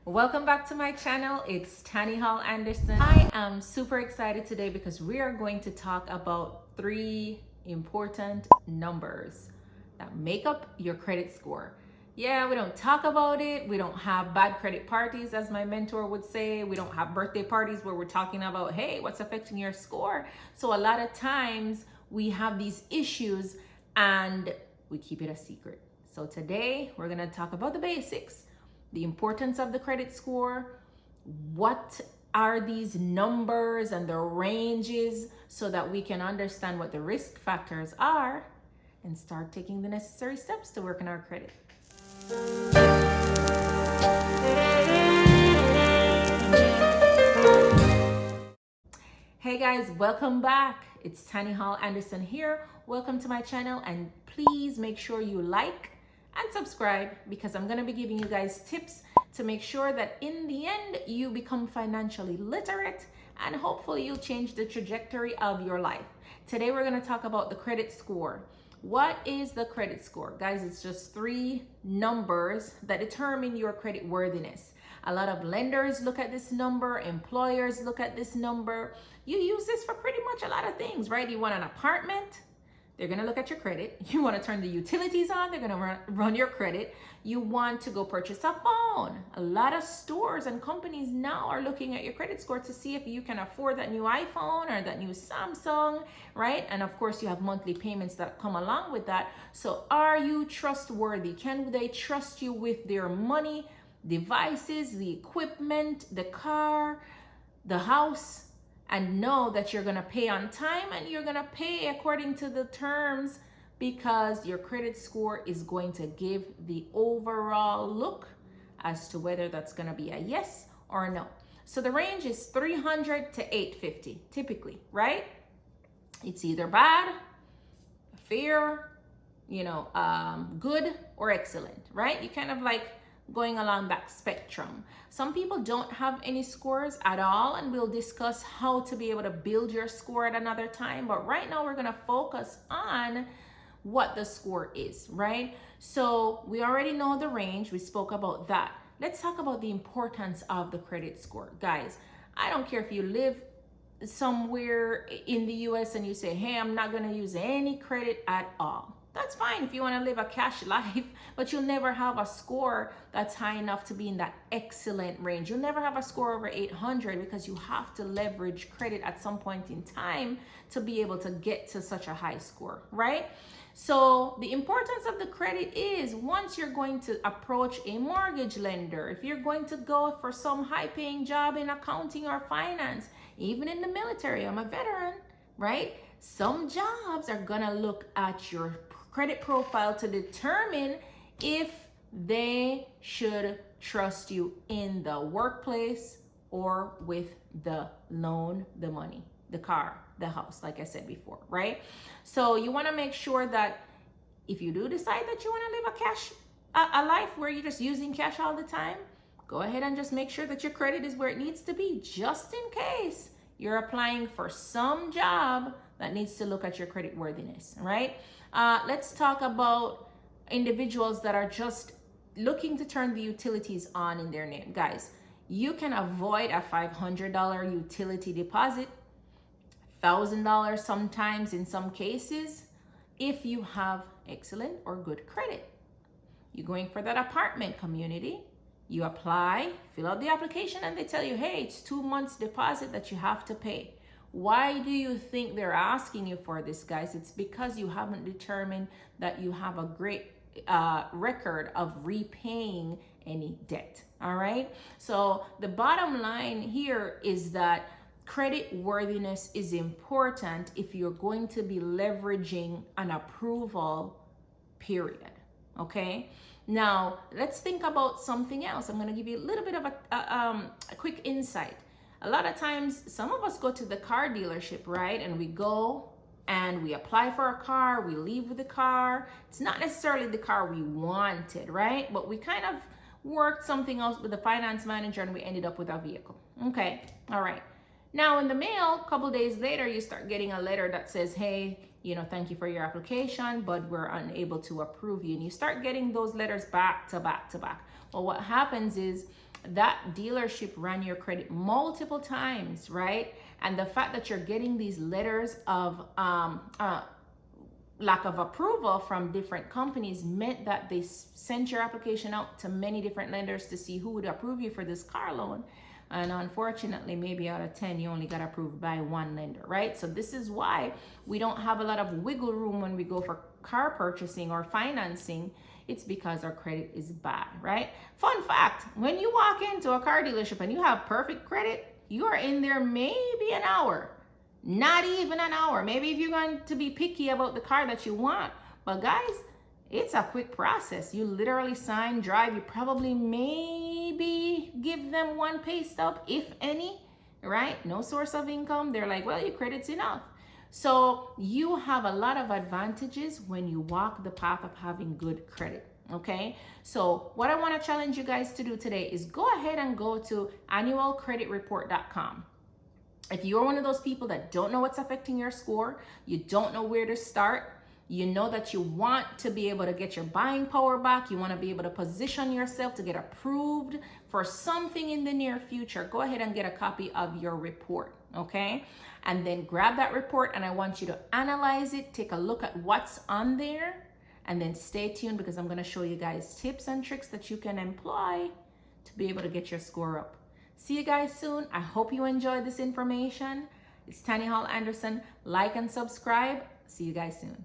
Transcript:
Welcome back to my channel. It's Tani Hall Anderson. I am super excited today because we are going to talk about 3 important numbers that make up your credit score. Yeah, we don't talk about it. We don't have bad credit parties, as my mentor would say. We don't have birthday parties where we're talking about, hey, what's affecting your score? So a lot of times we have these issues and we keep it a secret. So today we're going to talk about the basics, the importance of the credit score, what are these numbers and the ranges so that we can understand what the risk factors are and start taking the necessary steps to work on our credit. Hey guys, welcome back. It's Tani Hall Anderson here. Welcome to my channel, and please make sure you like and subscribe because I'm going to be giving you guys tips to make sure that in the end you become financially literate and hopefully you'll change the trajectory of your life. Today we're going to talk about the credit score. What is the credit score? Guys, it's just 3 numbers that determine your credit worthiness. A lot of lenders look at this number, employers look at this number. You use this for pretty much a lot of things, right? You want an apartment, they're going to look at your credit. You want to turn the utilities on, they're going to run your credit. You want to go purchase a phone. A lot of stores and companies now are looking at your credit score to see if you can afford that new iPhone or that new Samsung, right? And of course, you have monthly payments that come along with that. So are you trustworthy? Can they trust you with their money, devices, the equipment, the car, the house? And know that you're going to pay on time and you're going to pay according to the terms, because your credit score is going to give the overall look as to whether that's going to be a yes or a no. So the range is 300 to 850 typically, right? It's either bad, fair, good or excellent, right? You kind of like going along that spectrum. Some people don't have any scores at all, and we'll discuss how to be able to build your score at another time. But right now we're going to focus on what the score is, right? So we already know the range. We spoke about that. Let's talk about the importance of the credit score. Guys, I don't care if you live somewhere in the US and you say, hey, I'm not going to use any credit at all. That's fine if you want to live a cash life, but you'll never have a score that's high enough to be in that excellent range. You'll never have a score over 800 because you have to leverage credit at some point in time to be able to get to such a high score, right? So the importance of the credit is, once you're going to approach a mortgage lender, if you're going to go for some high-paying job in accounting or finance, even in the military, I'm a veteran, right? Some jobs are gonna look at your credit profile to determine if they should trust you in the workplace or with the loan, the money, the car, the house, like I said before, right? So you want to make sure that if you do decide that you want to live a life where you're just using cash all the time, go ahead and just make sure that your credit is where it needs to be, just in case you're applying for some job that needs to look at your credit worthiness, right? Let's talk about individuals that are just looking to turn the utilities on in their name. Guys, you can avoid a $500 utility deposit, $1,000 sometimes in some cases, if you have excellent or good credit. You're going for that apartment community, you apply, fill out the application, and they tell you, hey, it's 2 months deposit that you have to pay. Why do you think they're asking you for this, guys? It's because you haven't determined that you have a great record of repaying any debt, all right? So the bottom line here is that credit worthiness is important if you're going to be leveraging an approval period, okay? Now, let's think about something else. I'm going to give you a little bit of a quick insight. A lot of times, some of us go to the car dealership, right? And we go and we apply for a car, we leave with the car. It's not necessarily the car we wanted, right? But we kind of worked something else with the finance manager and we ended up with a vehicle. Okay, all right. Now in the mail, a couple days later, you start getting a letter that says, hey, thank you for your application, but we're unable to approve you. And you start getting those letters back to back to back. Well, what happens is that dealership ran your credit multiple times, right? And the fact that you're getting these letters of lack of approval from different companies meant that they sent your application out to many different lenders to see who would approve you for this car loan. And unfortunately, maybe out of 10, you only got approved by one lender, right? So this is why we don't have a lot of wiggle room when we go for car purchasing or financing. It's because our credit is bad, right? Fun fact, when you walk into a car dealership and you have perfect credit, you are in there maybe an hour. Not even an hour. Maybe if you're going to be picky about the car that you want. But guys, it's a quick process. You literally sign, drive. You probably maybe give them one pay stub, if any, right? No source of income. They're like, well, your credit's enough. So you have a lot of advantages when you walk the path of having good credit. Okay, so what I want to challenge you guys to do today is go ahead and go to annualcreditreport.com. If you're one of those people that don't know what's affecting your score, you don't know where to start, you know that you want to be able to get your buying power back, you want to be able to position yourself to get approved for something in the near future, go ahead and get a copy of your report, okay? And then grab that report and I want you to analyze it, take a look at what's on there, and then stay tuned because I'm going to show you guys tips and tricks that you can employ to be able to get your score up. See you guys soon. I hope you enjoyed this information. It's Tanya Hall Anderson. Like and subscribe. See you guys soon.